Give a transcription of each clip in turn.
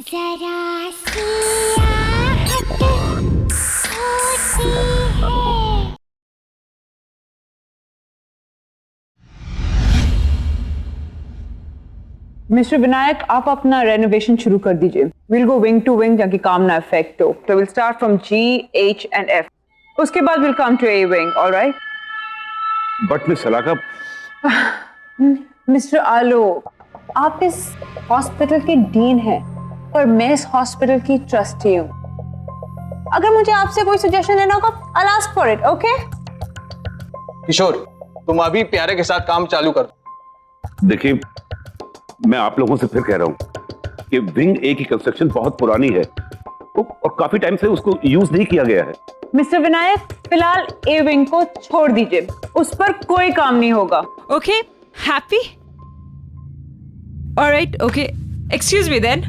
जरा सी आहट होती है। मिस्टर विनायक, आप अपना रेनोवेशन शुरू कर दीजिए। Will go wing to wing ताकि काम ना इफेक्ट हो। तो will start from G, H and F। उसके बाद will come to A wing, alright? But miss Salaka, mister Alok, आप इस हॉस्पिटल के डीन हैं और मैं इस हॉस्पिटल की ट्रस्टी हूँ। अगर मुझे आपसे कोई सजेशन लेना होगा, I'll ask for it, okay? किशोर, तुम अभी प्यारे के साथ काम चालू कर। देखिए मैं आप लोगों से फिर कह रहा हूं कि विंग ए की कंस्ट्रक्शन बहुत पुरानी है और काफी टाइम से उसको यूज नहीं किया गया है। मिस्टर विनायक, फिलहाल ए विंग को छोड़ दीजिए, उस पर कोई काम नहीं होगा। Okay, happy? All right, okay. Excuse me then.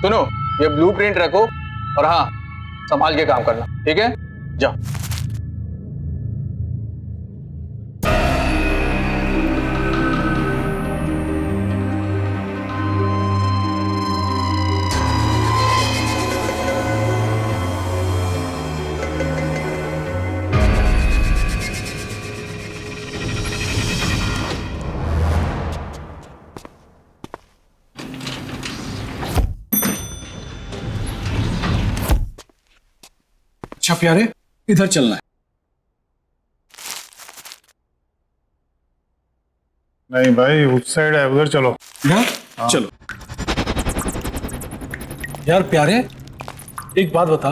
सुनो, ये ब्लूप्रिंट रखो और हाँ, संभाल के काम करना, ठीक है? जाओ। अच्छा प्यारे, इधर चलना है। नहीं भाई, उस साइड है, उधर चलो। यार चलो। यार प्यारे, एक बात बता,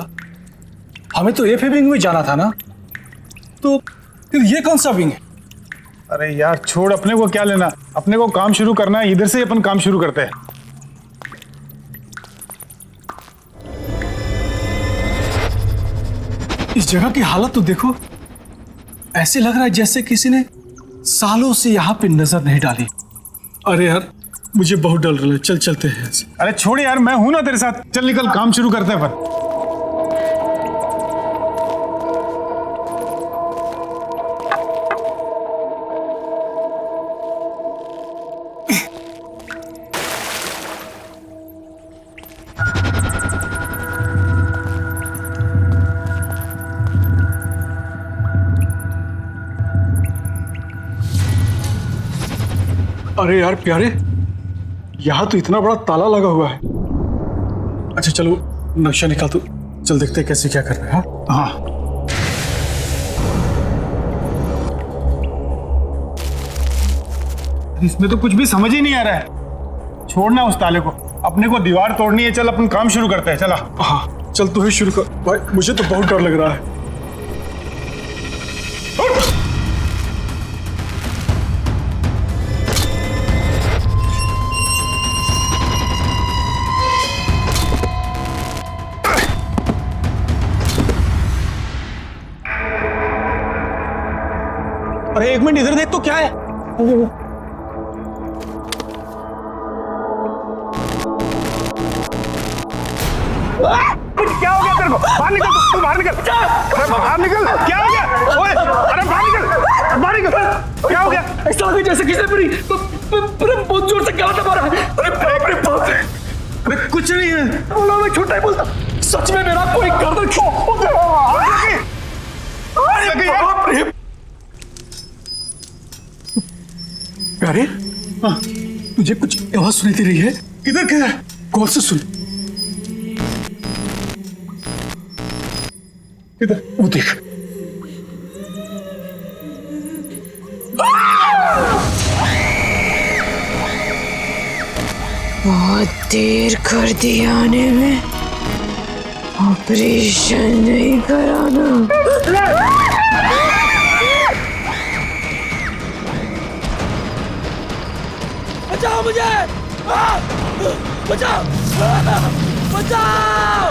हमें तो एफ विंग में जाना था ना, तो फिर ये कौन सा विंग है? अरे यार छोड़, अपने को क्या लेना, अपने को काम शुरू करना है, इधर से ही अपन काम शुरू करते हैं। इस जगह की हालत तो देखो, ऐसे लग रहा है जैसे किसी ने सालों से यहाँ पे नजर नहीं डाली। अरे यार मुझे बहुत डर रहा है, चल चलते हैं। अरे छोड़ यार, मैं हूं ना तेरे साथ, चल निकल, काम शुरू करते हैं अपन। अरे यार प्यारे, यहाँ तो इतना बड़ा ताला लगा हुआ है। अच्छा चलो नक्शा निकाल, तो चल देखते हैं कैसे क्या कर रहे हैं। हाँ इसमें तो कुछ भी समझ ही नहीं आ रहा है। छोड़ना उस ताले को, अपने को दीवार तोड़नी है, चल अपन काम शुरू करते हैं। चला। हाँ चल, तू ही शुरू कर भाई, मुझे तो बहुत डर लग रहा है। अरे एक मिनट इधर देख तो, क्या है? क्या हो गया तेरे को? बाहर निकल, तू बाहर निकल। अरे बाहर निकल, क्या हो गया? ओए, अरे बाहर निकल, बाहर निकल। क्या हो गया? ऐसा लगा जैसे किसी ने बहुत जोर से गला दबा रहा है। अरे बाप रे बाप। अरे कुछ नहीं है। बोला मैं झूठा ही बोलता, सच में मेरा कोई गर्दन प्यारे, हाँ, तुझे कुछ आवाज सुनी दे रही है? किधर क्या है? कौन से सुन? इधर वो देख। बहुत देर कर दी आने में, ऑपरेशन नहीं कराना। बचाओ मुझे, बचाओ, बचाओ।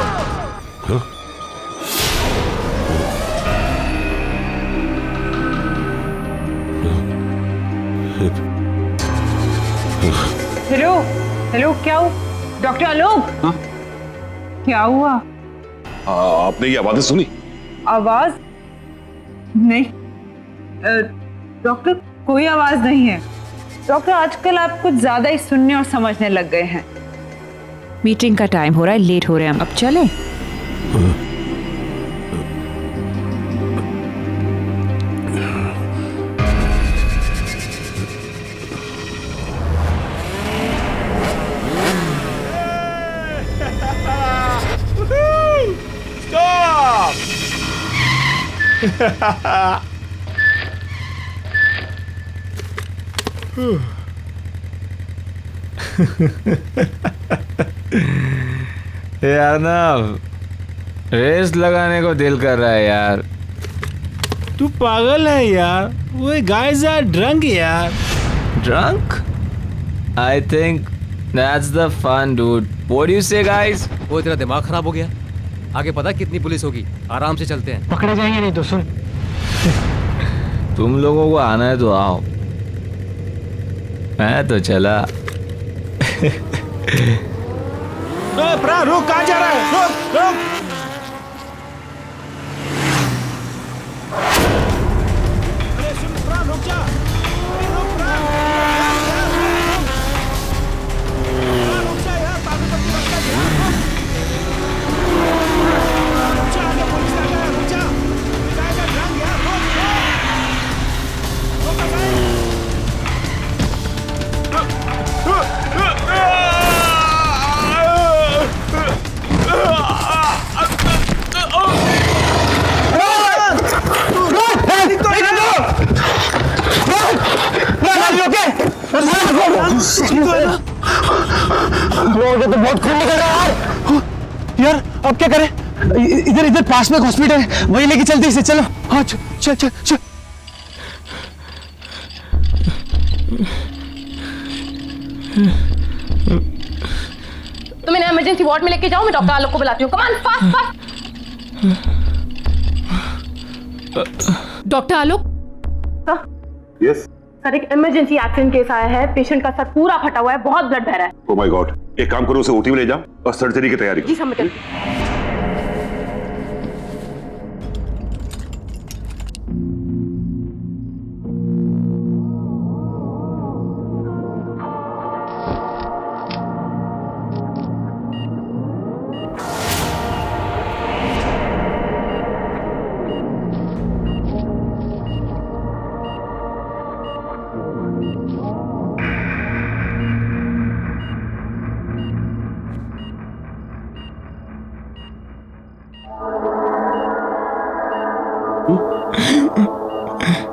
हेलो हेलो, क्या हुआ? डॉक्टर आलोक, क्या हुआ? आपने ये आवाजें सुनी? आवाज नहीं डॉक्टर, कोई आवाज नहीं है। डॉक्टर आजकल आप कुछ ज्यादा ही सुनने और समझने लग गए हैं। मीटिंग का टाइम हो रहा है, लेट हो रहे हैं हम, अब चले। यार ना रेस लगाने को दिल कर रहा है यार। तू पागल है यार, वो गाइस आर ड्रंक यार। Drunk? I think that's the fun dude. What do you say guys? वो तेरा दिमाग खराब हो गया? आगे पता कितनी पुलिस होगी, आराम से चलते हैं। पकड़े जाएंगे नहीं तो सुन। तुम लोगों को आना है तो आओ, मैं तो चला। प्रा रुक, कहाँ जा रहा है? रुक रुक। अरे सुन प्रा, रुक जा। रुक प्रा। रुक जा यार, पागल पत्ती मत कर यार। रुक जा, आगे पुलिस आ गया, रुक जा। जाएगा ड्रंक यार, रुक रुक। तो बहुत खून निकल रहा है यार। अब क्या करें? इधर इधर पास में हॉस्पिटल है, वही लेके चलते इसे। चलो हाँ चल चल चल। तुम इन्हें इमरजेंसी वार्ड में लेके जाओ, मैं डॉक्टर आलोक को बुलाती हूँ। Come on fast fast. Doctor Alok. Yes sir, एक इमरजेंसी एक्सीडेंट केस आया है, पेशेंट का सर पूरा फटा हुआ है, बहुत ब्लड बह रहा है। ओह माय गॉड, एक काम करो, उसे ओटी में ले जाओ और सर्जरी की तैयारी जी समझ गई।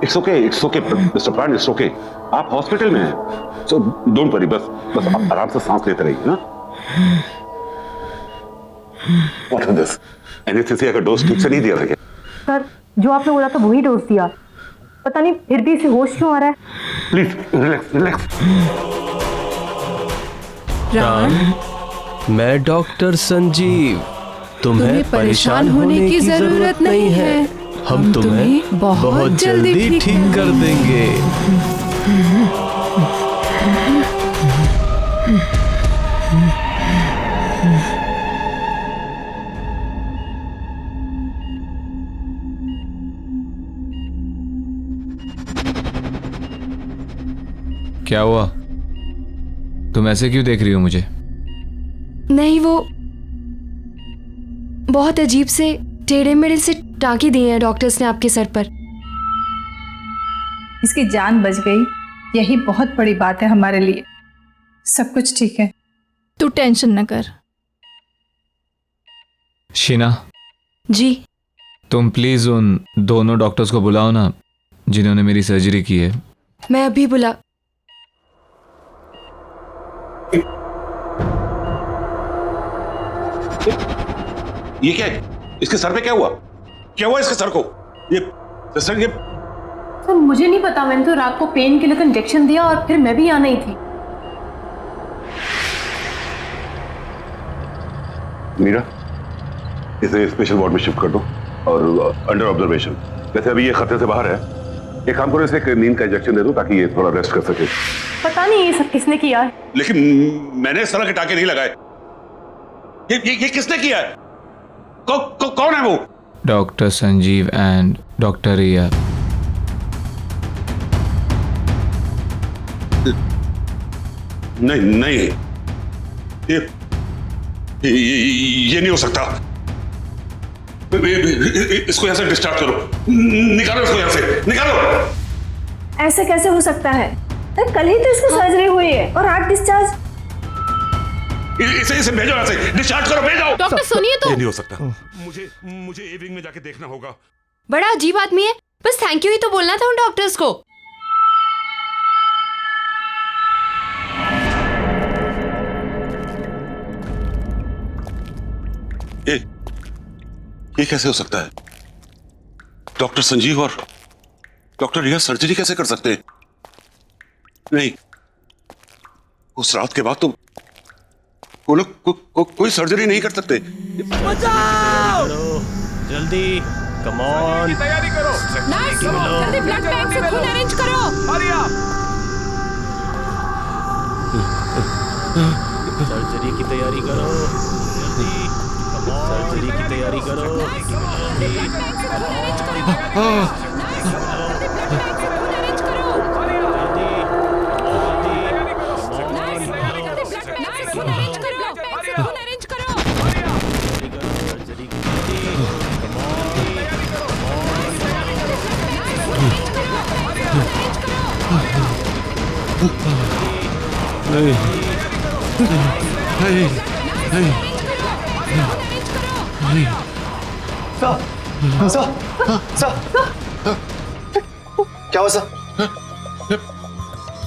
इट्स ओके मिस्टर प्राण, इट्स ओके। आप हॉस्पिटल में हैं, सो डोंट वरी। बस आप आराम से सांस लेते रहिए ना। What is this? एनेस्थीसिया का डोज ठीक से नहीं दिया गया। सर, जो आपने बोला था वही डोज दिया, पता नहीं फिर भी इसे होश क्यों आ रहा है। Please relax relax. मैं डॉक्टर संजीव। तुम्हें परेशान होने की जरूरत नहीं है, हम तुम्हें बहुत जल्दी ठीक कर देंगे। क्या हुआ? तुम ऐसे क्यों देख रही हो मुझे? नहीं, वो बहुत अजीब से टेढ़े मेढ़े से टाँकी दिए हैं डॉक्टर्स ने आपके सर पर। इसकी जान बच गई, यही बहुत बड़ी बात है हमारे लिए। सब कुछ ठीक है, तू टेंशन न कर। शीना जी। तुम प्लीज उन दोनों डॉक्टर्स को बुलाओ ना, जिन्होंने मेरी सर्जरी की है। मैं अभी बुला। ये क्या है? इसके सर पे क्या हुआ? क्या हुआ इसके सर को? ये सर, मुझे नहीं पता, मैंने तो रात को पेन किलर का इंजेक्शन दिया और फिर मैं भी यहाँ नहीं थी। मीरा, इसे स्पेशल वार्ड में शिफ्ट कर दो और अंडर ऑब्जर्वेशन। वैसे अभी ये खतरे से बाहर है, एक काम करो, इसे एक नींद का इंजेक्शन दे दो ताकि ये थोड़ा रेस्ट कर सके। पता नहीं ये सब किसने किया है। लेकिन मैंने इस तरह के टाके नहीं लगाए। ये किसने किया है? कौन है वो? डॉक्टर संजीव एंड डॉक्टर रिया। नहीं नहीं, ये नहीं हो सकता। इसको यहां से डिस्चार्ज करो, निकालो इसको यहां से, निकालो। ऐसे कैसे हो सकता है? कल ही तो इसको सर्जरी हुई है और आज डिस्चार्ज। इसे भेजो यहां से, डिस्चार्ज करो, भेजो। डॉक्टर सुनिए तो। ये नहीं हो सकता, मुझे ए विंग में जाके देखना होगा। बड़ा अजीब आदमी है, बस थैंक यू ही तो बोलना था उन डॉक्टर्स को। ये कैसे हो सकता है? डॉक्टर संजीव और डॉक्टर रिया सर्जरी कैसे कर सकते हैं? नहीं, उस रात के बाद तो वो लोग कोई सर्जरी नहीं कर सकते। बचाओ! जल्दी, कम ऑन। तैयारी करो। नर्स, जल्दी ब्लड बैंक से खून अरेंज करो। Hurry up. सर्जरी की तैयारी करो। जल्दी, कम ऑन। सर्जरी की तैयारी करो। जल्दी ब्लड बैंक से खून अरेंज करो। नर्स, जल्दी ब्लड बैंक से खून अरेंज करो। Hurry up. जल्दी, तैयारी करो। नर्स, जल्दी ब्लड बैंक से खून अरेंज करो। बैंक से खून अरेंज करो। Hurry up. सर्जरी की तैयारी, कम ऑन। तैयारी करो। नर्स, जल्दी ब्लड बैंक से खून अरेंज करो। हरी क्या हुआ सर?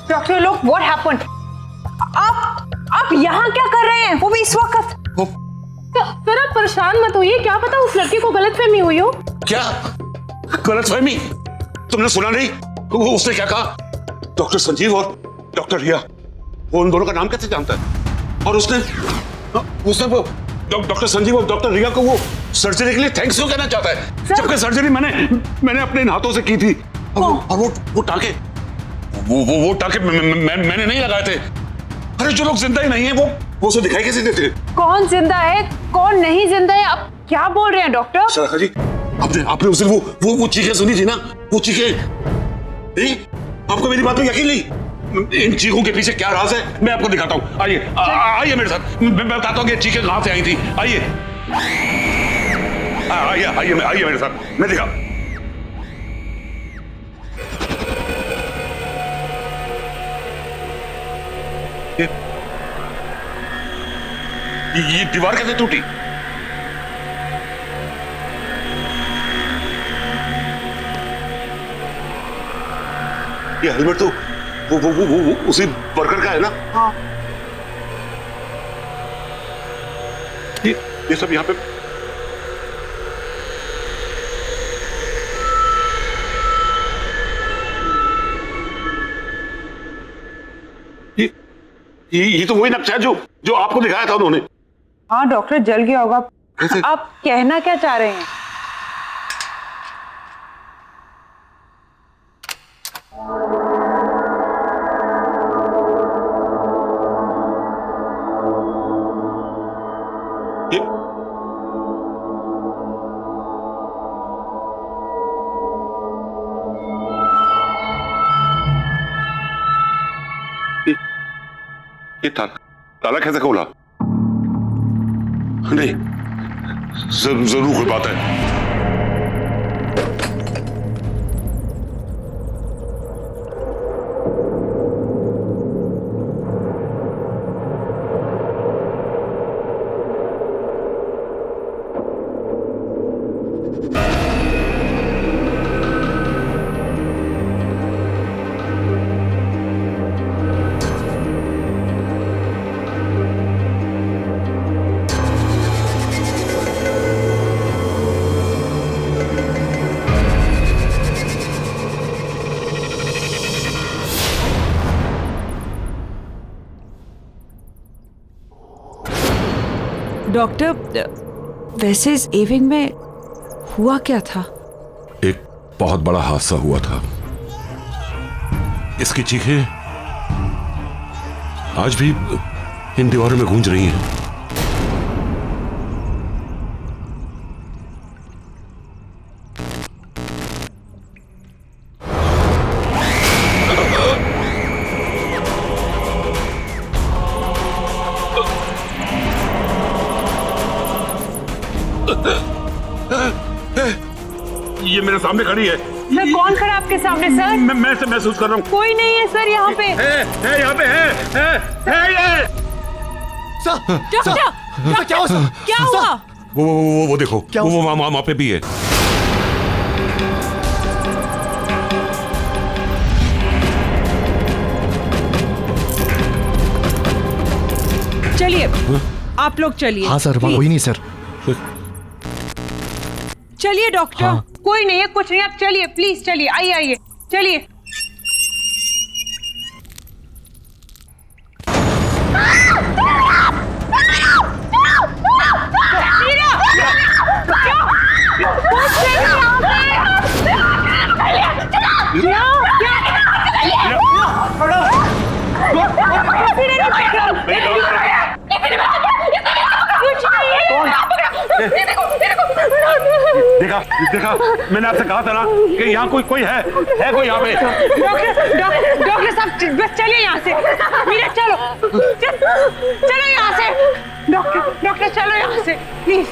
डॉक्टर लोग, व्हाट हैपेंड? आप यहाँ क्या कर रहे हैं, वो भी इस वक्त? सर आप परेशान मत होइए, क्या पता उस लड़के को गलतफहमी हुई हो। क्या गलतफहमी? तुमने सुना नहीं उसने क्या कहा? डॉक्टर संजीव और डॉक्टर रिया, वो उन दोनों का नाम कैसे जानता है? और उसने वो डॉक्टर संजीव और डॉक्टर रिया को वो सर्जरी के लिए थैंक्स क्यों कहना चाहता है, जबकि सर्जरी मैंने अपने इन हाथों से की थी। और वो टाके वो टाके मैंने नहीं लगाए थे। अरे जो लोग जिंदा ही नहीं है वो उसे दिखाई कैसे देते? कौन जिंदा है कौन नहीं जिंदा है, आप क्या बोल रहे हैं डॉक्टर? शराखा जी, आपने उस दिन वो चीखें सुनी थी ना, वो चीखें नहीं? आपको मेरी बात में यकीन नहीं? इन चीखों के पीछे क्या राज है मैं आपको दिखाता हूँ। आइए मेरे साथ, मैं बताता हूँ कि चीखें कहां से आई थी। आइए मेरे साथ, मैं दिखा। ये दीवार कैसे टूटी? ये हेलमेट तो वो उसी वर्कर का है ना? हाँ। ये सब यहाँ पे ये तो वही नक्शा है जो आपको दिखाया था उन्होंने। हाँ डॉक्टर, जल गया होगा। आप कहना क्या चाह रहे हैं? ये ताला कैसे खोला? नहीं, जरूर कोई बात है। डॉक्टर, वैसे इस एविंग में हुआ क्या था? एक बहुत बड़ा हादसा हुआ था। इसकी चीखें आज भी इन दीवारों में गूंज रही हैं। ये मेरे सामने खड़ी है। सर कौन खड़ा आपके सामने सर? मैं से महसूस कर रहा हूँ। कोई नहीं है सर यहाँ पे। है यहाँ पे है ये। डॉक्टर क्या हुआ? क्या हुआ? वो देखो वो वहाँ पे भी है। चलिए आप लोग चलिए। हाँ सर, वहाँ कोई नहीं सर। चलिए डॉक्टर। हाँ। कोई नहीं है, कुछ नहीं, आप चलिए प्लीज, चलिए आइए आइए चलिए। देखा मैंने आपसे कहा था ना कि यहाँ कोई है कोई यहाँ पे। डॉक्टर साहब बस चलिए यहाँ से। मीरा चलो चलो यहाँ से। डॉक्टर चलो यहाँ से प्लीज।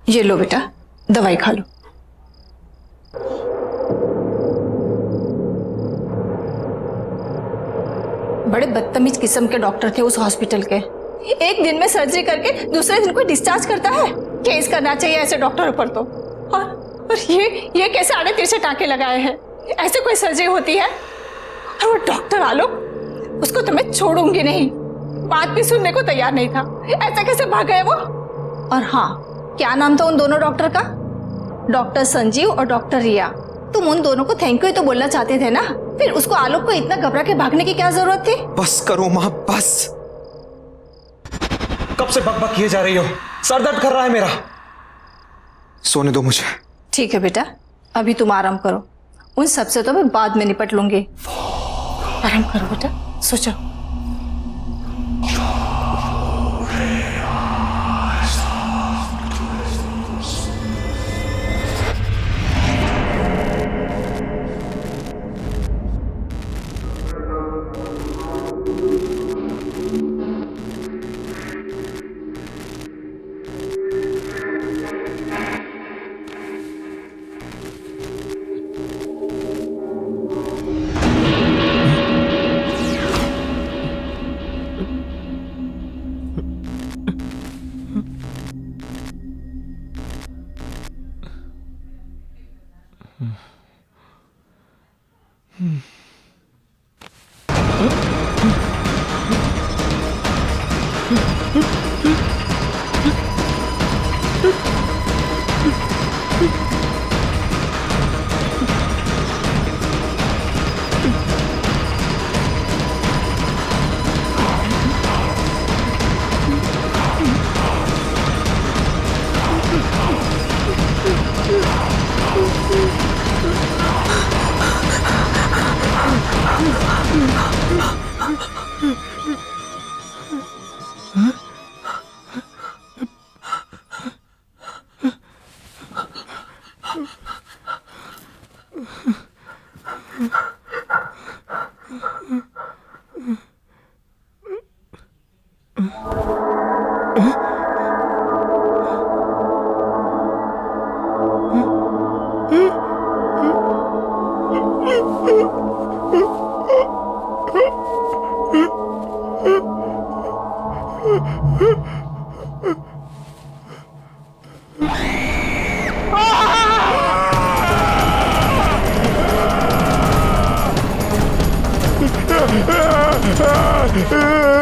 ये लो बेटा, दवाई खा लो। बड़े बदतमीज किस्म के डॉक्टर थे उस हॉस्पिटल के। एक दिन में सर्जरी करके दूसरे दिन को डिस्चार्ज करता है। केस करना चाहिए ऐसे डॉक्टरों पर तो। और ये कैसे आड़े तिरछे टाँके लगाए हैं? ऐसे कोई सर्जरी होती है? और वो डॉक्टर आलोक, उसको तो मैं छोड़ूंगी नहीं। बात भी सुनने को तैयार नहीं था। ऐसा कैसे भाग गए वो? और हाँ, क्या नाम था उन दोनों डॉक्टर का? डॉक्टर संजीव और डॉक्टर रिया। तुम उन दोनों को थैंक यू तो बोलना चाहते थे ना, फिर उसको आलोक को इतना घबरा के भागने की क्या जरूरत थी? बस करो माँ, बस। कब से बकबक किए जा रही हो? सर दर्द कर रहा है मेरा। सोने दो मुझे। ठीक है बेटा, अभी तुम आराम करो। उन सबसे तो मैं बाद में निपट लूंगी। आराम करो बेटा, सो जाओ।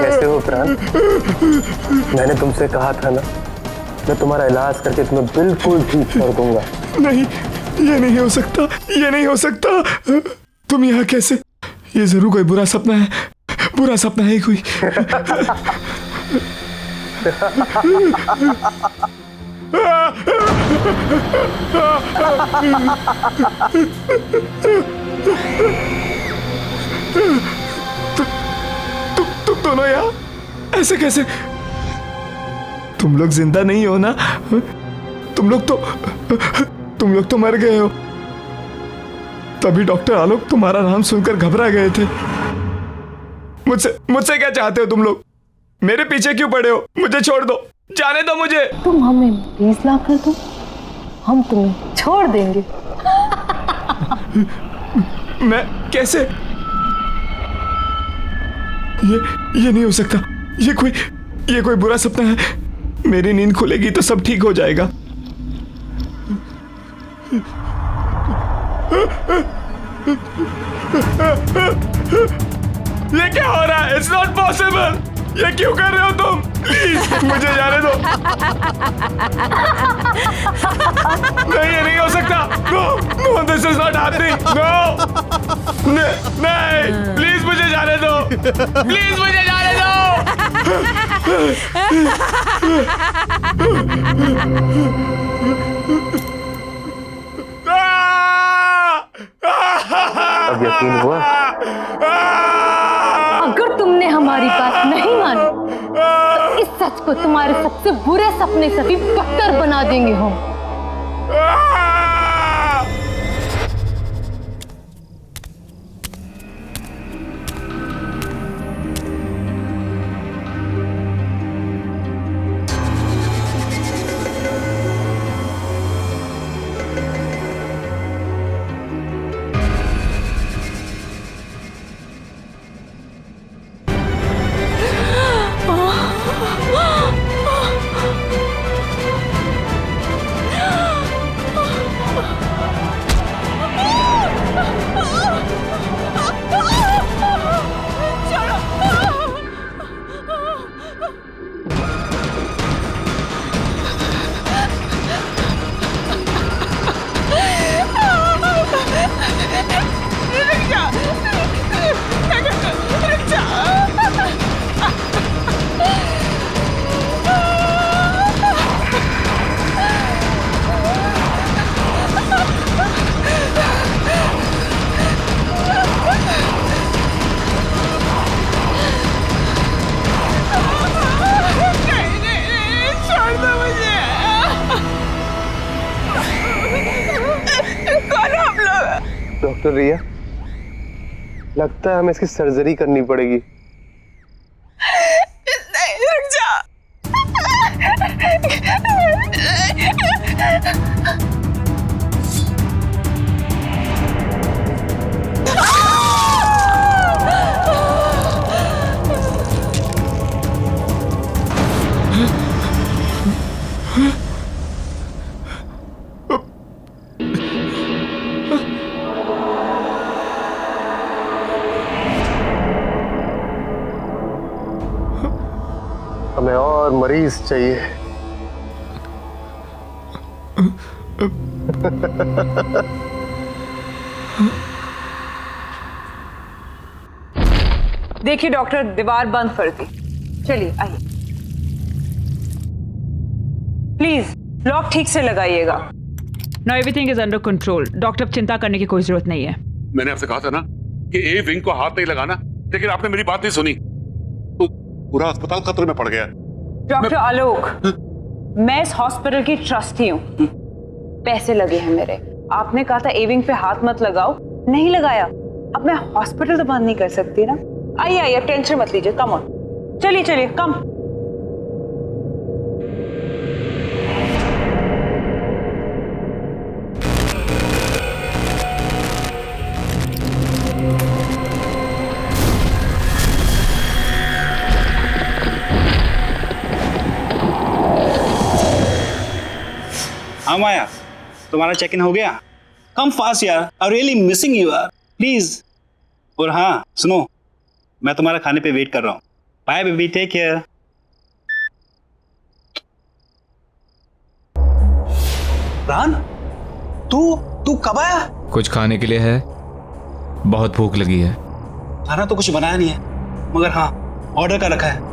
कैसे हो प्राण? मैंने तुमसे कहा था ना, मैं तुम्हारा इलाज करके तुम्हें बिल्कुल ठीक कर दूंगा। नहीं, ये नहीं हो सकता, ये नहीं हो सकता। तुम यहाँ कैसे? ये जरूर कोई बुरा सपना है, बुरा सपना है कोई। तुम दोनों यहाँ ऐसे कैसे? तुम लोग जिंदा नहीं हो ना? तुम लोग तो मर गए हो। तभी डॉक्टर आलोक तुम्हारा नाम सुनकर घबरा गए थे। मुझसे क्या चाहते हो तुम लोग? मेरे पीछे क्यों पड़े हो? मुझे छोड़ दो, जाने दो मुझे। तुम हमें 20 लाख कर दो, हम तुम्हें छोड़ देंगे। मैं कैसे? ये नहीं हो सकता। ये कोई बुरा सपना है। मेरी नींद खुलेगी तो सब ठीक हो जाएगा। ये क्या हो रहा है? It's not possible. ये क्यों कर रहे हो तुम? प्लीज मुझे जाने दो। नहीं, ये नहीं हो सकता। No, this is not happening. No, नहीं, प्लीज मुझे जाने दो। प्लीज मुझे जाने दो। अब यकीन हुआ? अगर तुमने हमारी बात नहीं मानी तो इस सच को तुम्हारे सबसे बुरे सपने से भी बदतर बना देंगे हम। डॉक्टर रिया, लगता है हमें इसकी सर्जरी करनी पड़ेगी। नहीं, रुक जा। हमें और मरीज चाहिए। देखिए डॉक्टर, दीवार बंद कर दी। चलिए आइए, प्लीज लॉक ठीक से लगाइएगा। No, everything is under control. Doctor, अब चिंता करने की कोई जरूरत नहीं है। मैंने आपसे कहा था ना कि ए विंग को हाथ नहीं लगाना, लेकिन आपने मेरी बात नहीं सुनी तो पूरा अस्पताल खतरे में पड़ गया। डॉक्टर आलोक, मैं इस हॉस्पिटल की ट्रस्टी हूँ। पैसे लगे हैं मेरे। आपने कहा था ए विंग पे हाथ मत लगाओ, नहीं लगाया। अब मैं हॉस्पिटल तो बंद नहीं कर सकती ना। आइए आइए, टेंशन मत लीजिए। कम ऑन, चलिए चलिए, कम। हाँ माया, तुम्हारा चेक इन हो गया? कम फास्ट यार, आई रियली मिसिंग यू यार, प्लीज। और हाँ सुनो, मैं तुम्हारा खाने पे वेट कर रहा हूँ। Bye baby, take care. रान, तू कब आया? कुछ खाने के लिए है? बहुत भूख लगी है। खाना तो कुछ बनाया नहीं है, मगर हाँ ऑर्डर का रखा है।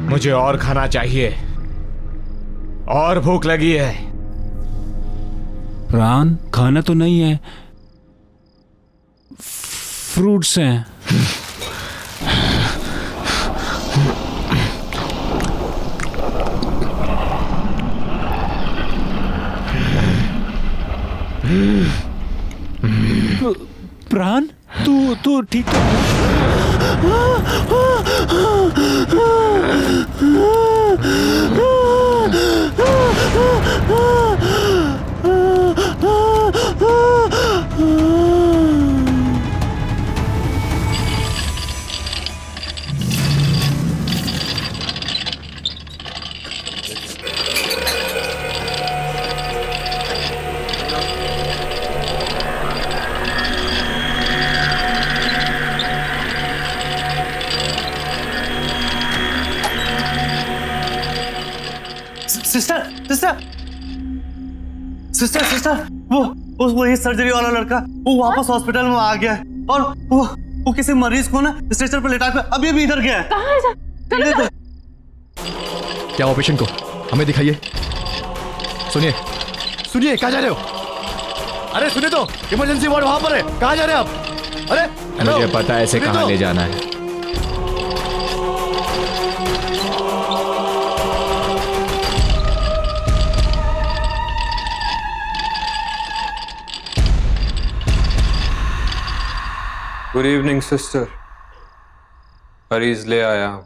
मुझे और खाना चाहिए, और भूख लगी है। रान, खाना तो नहीं है, फ्रूट्स हैं। प्राण, तू ठीक सिस्टर, वो ये सर्जरी वाला लड़का वो वापस हॉस्पिटल में आ गया है और वो किसी मरीज को ना स्ट्रेचर पर लेटा कर अभी इधर गया है। कहाँ है? चलो क्या हुआ पेशेंट को? हमें दिखाइए। सुनिए, कहाँ जा रहे हो? अरे सुनिए तो, इमरजेंसी वार्ड वहां पर है, कहाँ जा रहे हैं आप? अरे मुझे पता है इसे कहाँ ले जाना है। गुड इवनिंग सिस्टर, मरीज ले आया हूं।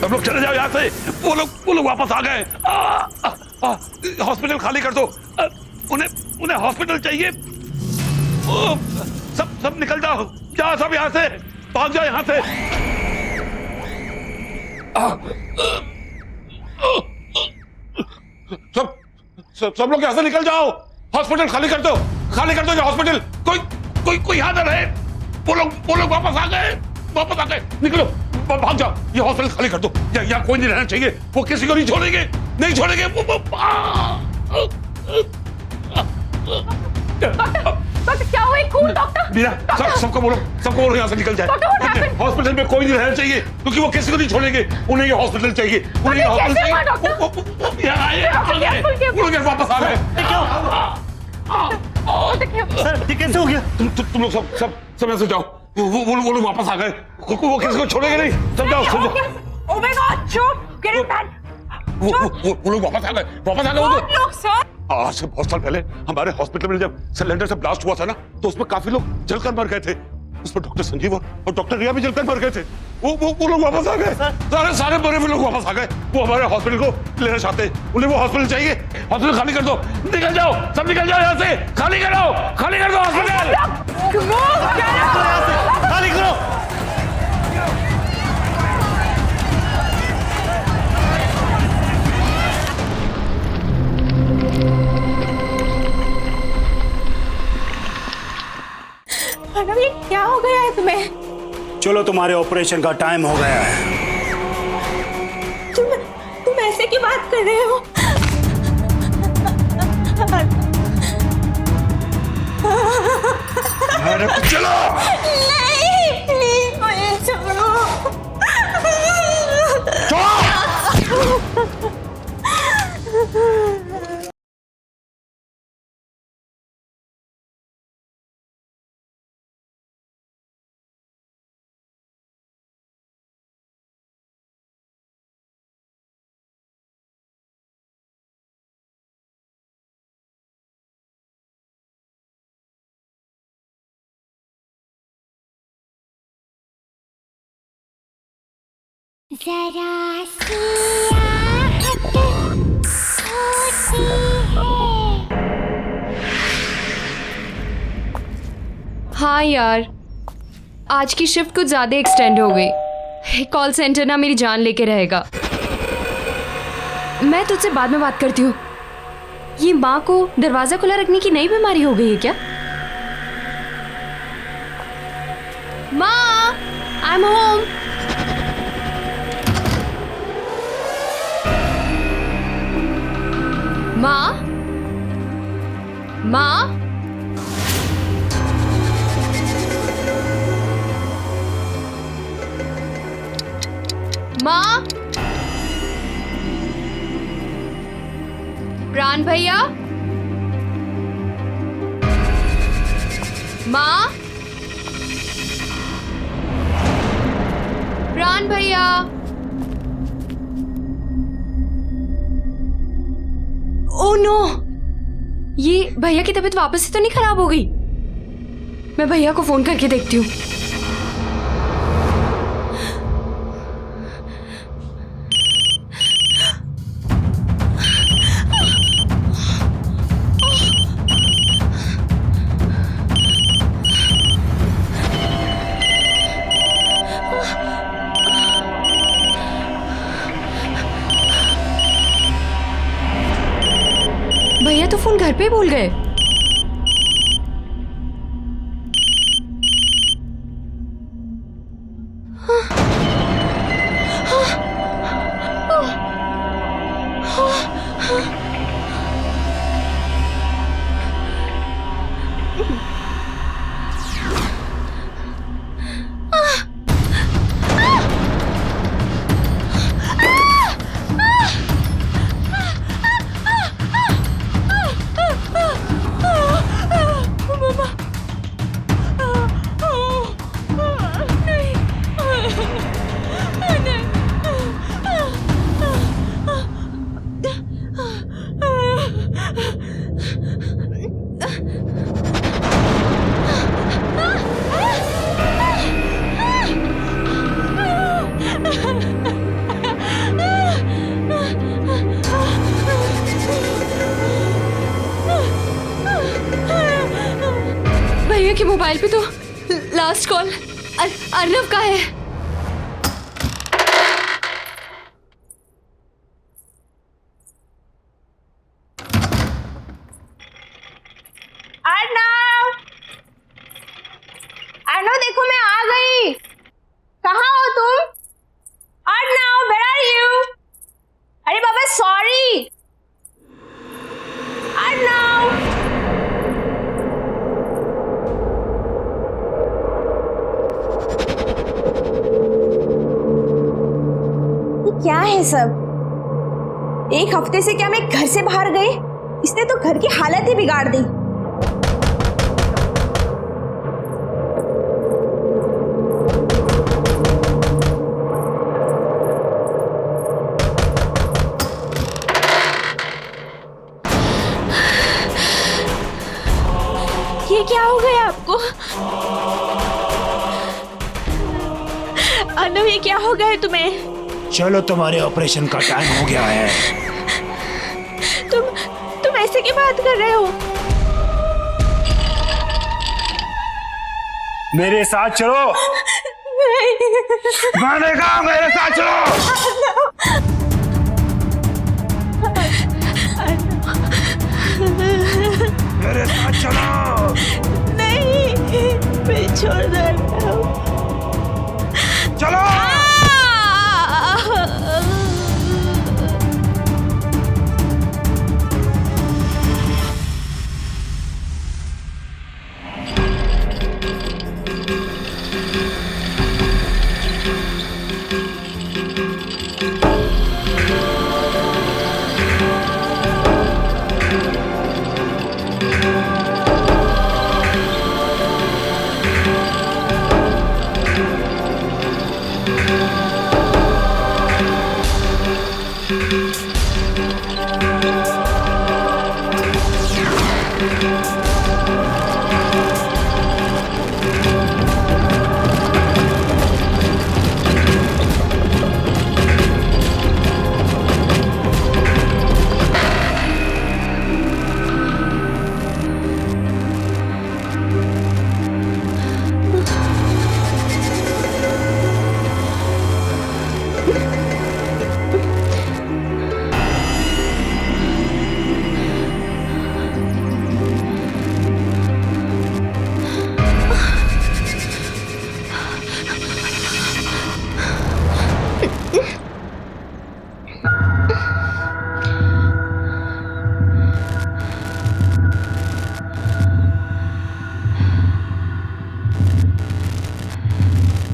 सब लोग चले जाओ यहाँ से। वो लोग वापस आ गए। हॉस्पिटल खाली कर दो। उन्हें हॉस्पिटल चाहिए। सब निकल जाओ सब यहाँ से, भाग जाओ यहाँ से। सब लोग यहाँ से निकल जाओ। हॉस्पिटल खाली कर दो ये हॉस्पिटल। कोई यहाँ न रहे। वो लोग वापस आ गए। निकलो, भाग जाओ। ये हॉस्पिटल खाली कर दो। यहाँ कोई नहीं रहना चाहिए। वो किसी को नहीं छोड़ेंगे। डॉक्टर क्या हुआ? खून डॉक्टर। मीरा, सबको बोलो यहाँ से निकल जाए। हॉस्पिटल में कोई नहीं रहना चाहिए क्योंकि वो किसी को नहीं छोड़ेंगे। उन्हें ये हॉस्पिटल चाहिए। वापस आ गए। सर, ये कैसे हो गया? तुम लोग सब ऐसे जाओ। वो लोग वापस आ गए। वो किसी को छोड़ेंगे नहीं। सब जाओ। Oh my God, shoot! Get him back! वो लोग वापस आ गए। लोग सर? आज से बहुत साल पहले हमारे हॉस्पिटल में जब सिलेंडर से ब्लास्ट हुआ था ना, तो उसमें काफी लोग जलकर मर गए थे। उसमें डॉक्टर संजीव और डॉक्टर रिया भी जलकर मर गए थे। वो लोग वापस आ गए, सारे मरे हुए लोग वापस आ गए। वो हमारे हॉस्पिटल को लेना चाहते हैं, उन्हें वो हॉस्पिटल चाहिए। हॉस्पिटल खाली कर दो, निकल जाओ, सब निकल जाओ यहाँ से, खाली कर दो हॉस्पिटल, खाली करो। मैडम ये क्या हो गया है तुम्हें? चलो तुम्हारे ऑपरेशन का टाइम हो गया है। तुम ऐसे क्यों बात कर रहे हो? चलो। नहीं, प्लीज मुझे छोड़ो। जरा सी आहट होती है। हाँ यार, आज की शिफ्ट कुछ ज़्यादा एक्सटेंड हो गई। कॉल सेंटर ना मेरी जान लेके रहेगा। मैं तुझसे बाद में बात करती हूँ। ये माँ को दरवाज़ा खुला रखने की नई बीमारी हो गई है क्या? माँ, आई एम होम। माँ, माँ, माँ, प्राण भैया, माँ, प्राण भैया। ओह नो, ये भैया की तबीयत वापस से तो नहीं खराब हो गई? मैं भैया को फोन करके देखती हूँ। भैया तो फोन घर पे भूल गए। भैया के मोबाइल पे तो लास्ट कॉल अर्नव का है। अर्नव देखो मैं आ गई। कहाँ हो तुम? Arnav, where are you? अरे बाबा सॉरी। अर्नव, ये क्या है सब? एक हफ्ते से क्या मैं घर से बाहर गई? इसने तो घर की हालत ही बिगाड़ दी। ये क्या हो गया आपको? अर्नव, ये क्या हो गया है तुम्हें? चलो, तुम्हारे ऑपरेशन का टाइम हो गया है। तुम ऐसे की बात कर रहे हो? मेरे साथ चलो। नहीं। मैंने कहा मेरे साथ चलो। मेरे साथ चलो। नहीं, मैं छोड़ दे रहा हूँ। चलो।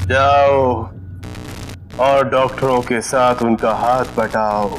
जाओ और डॉक्टरों के साथ उनका हाथ बटाओ।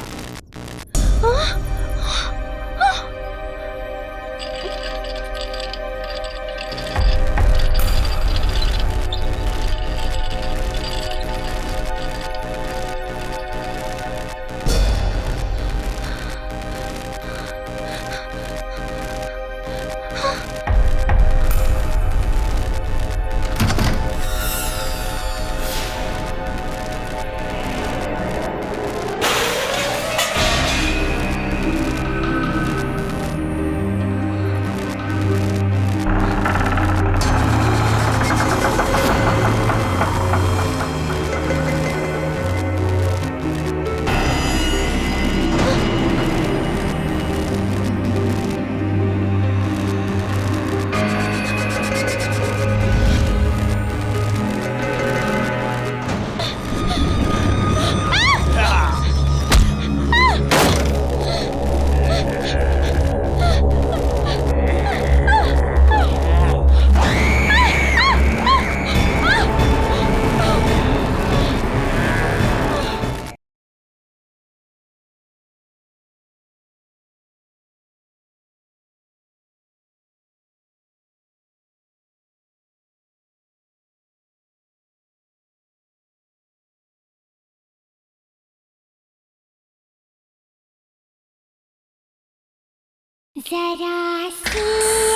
जरा सी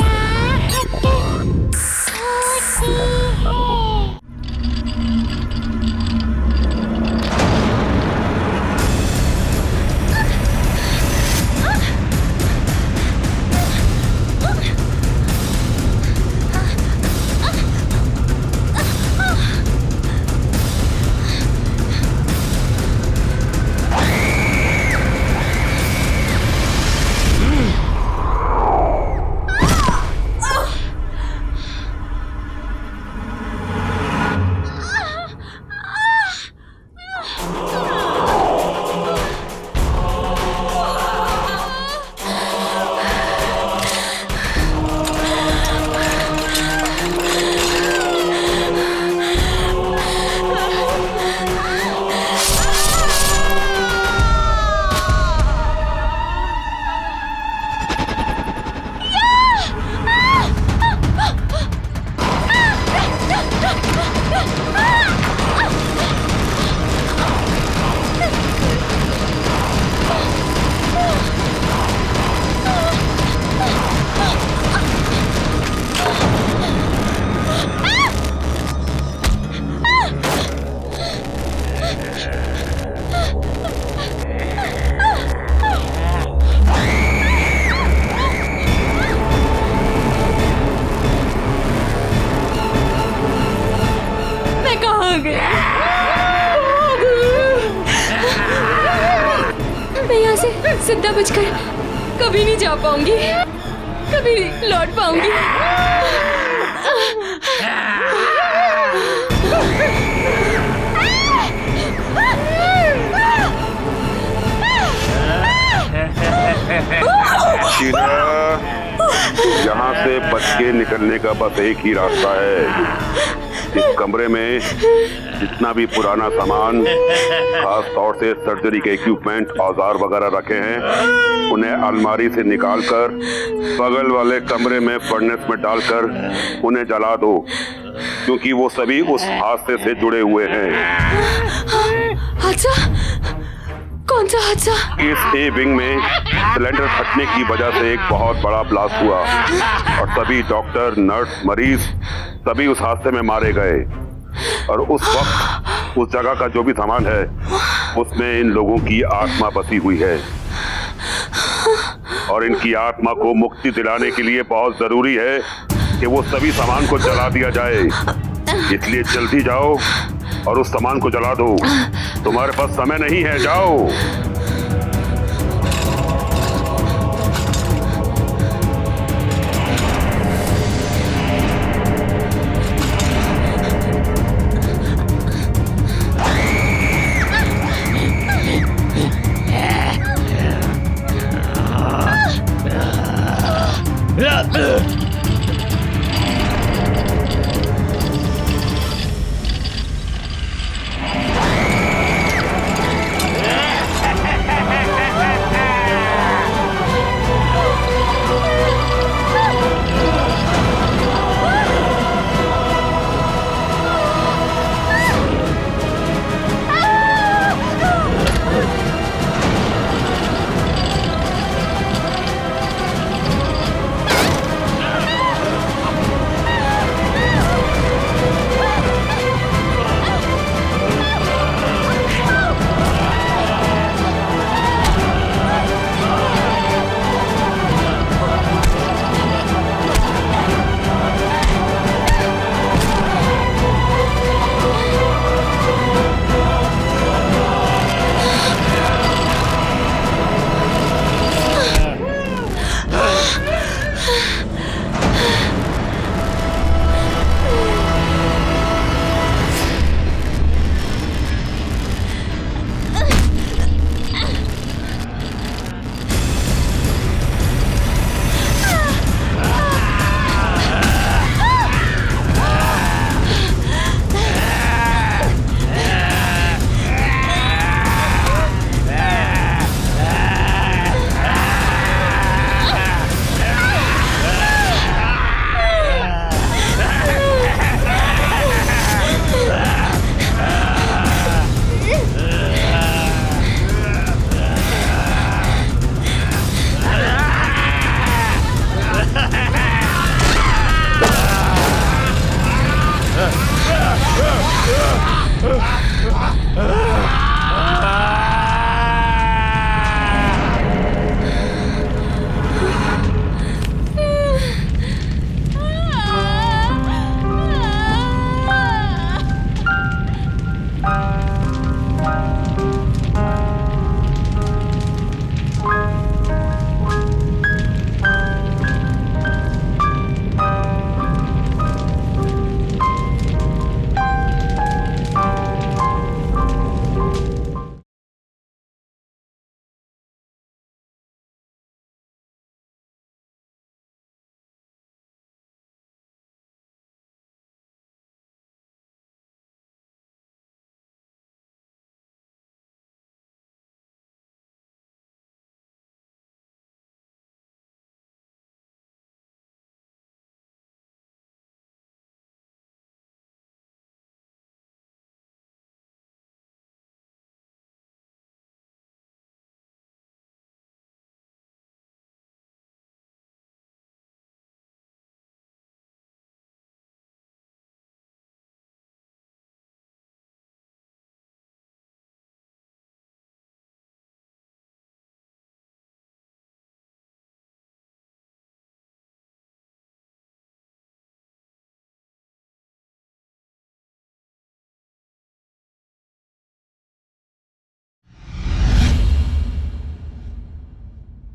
आहट होती है। चिंता बचकर कभी नहीं जा पाऊंगी, कभी नहीं लौट पाऊंगी। शीला, यहाँ से बच के निकलने का बस एक ही रास्ता है। इस कमरे में जितना भी पुराना सामान, खास तौर से सर्जरी के इक्विपमेंट, औजार वगैरह रखे हैं, उन्हें अलमारी से निकालकर बगल वाले कमरे में फर्नेस में डालकर उन्हें जला दो, क्योंकि वो सभी उस हादसे से जुड़े हुए हैं। हादसा? कौन सा हादसा? इस ए विंग में सिलेंडर फटने की वजह से एक बहुत बड़ा ब्लास्ट हुआ और सभी डॉक्टर, नर्स, मरीज सभी उस हादसे में मारे गए। और उस वक्त उस जगह का जो भी सामान है उसमें इन लोगों की आत्मा बसी हुई है और इनकी आत्मा को मुक्ति दिलाने के लिए बहुत जरूरी है कि वो सभी सामान को जला दिया जाए। इसलिए जल्दी जाओ और उस सामान को जला दो। तुम्हारे पास समय नहीं है, जाओ।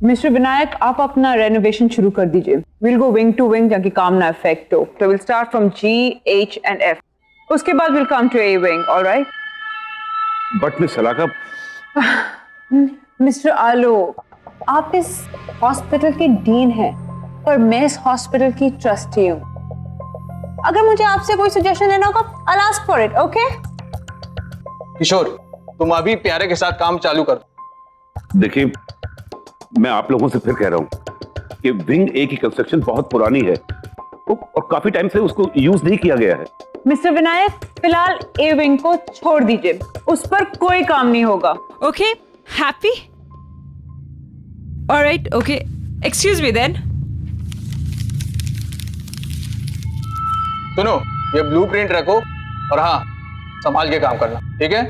मिस्टर विनायक, आप अपना रेनोवेशन शुरू कर दीजिए। Will go wing to wing ताकि काम ना इफेक्ट हो। तो will start from G, H and F। उसके बाद will come to A wing, alright? But miss Salaka, mister Alok, आप इस हॉस्पिटल के डीन हैं और मैं इस हॉस्पिटल की ट्रस्टी हूँ। अगर मुझे आपसे कोई सजेशन लेना होगा, I'll ask for it, okay? किशोर, तुम अभी प्यारे के साथ काम चालू कर। देखिए, मैं आप लोगों से फिर कह रहा हूं कि विंग ए की कंस्ट्रक्शन बहुत पुरानी है और काफी टाइम से उसको यूज नहीं किया गया है। मिस्टर विनायक, फिलहाल ए विंग को छोड़ दीजिए, उस पर कोई काम नहीं होगा। Okay, happy? Alright, okay, excuse me then. सुनो, ये ब्लूप्रिंट रखो और हाँ, संभाल के काम करना, ठीक है?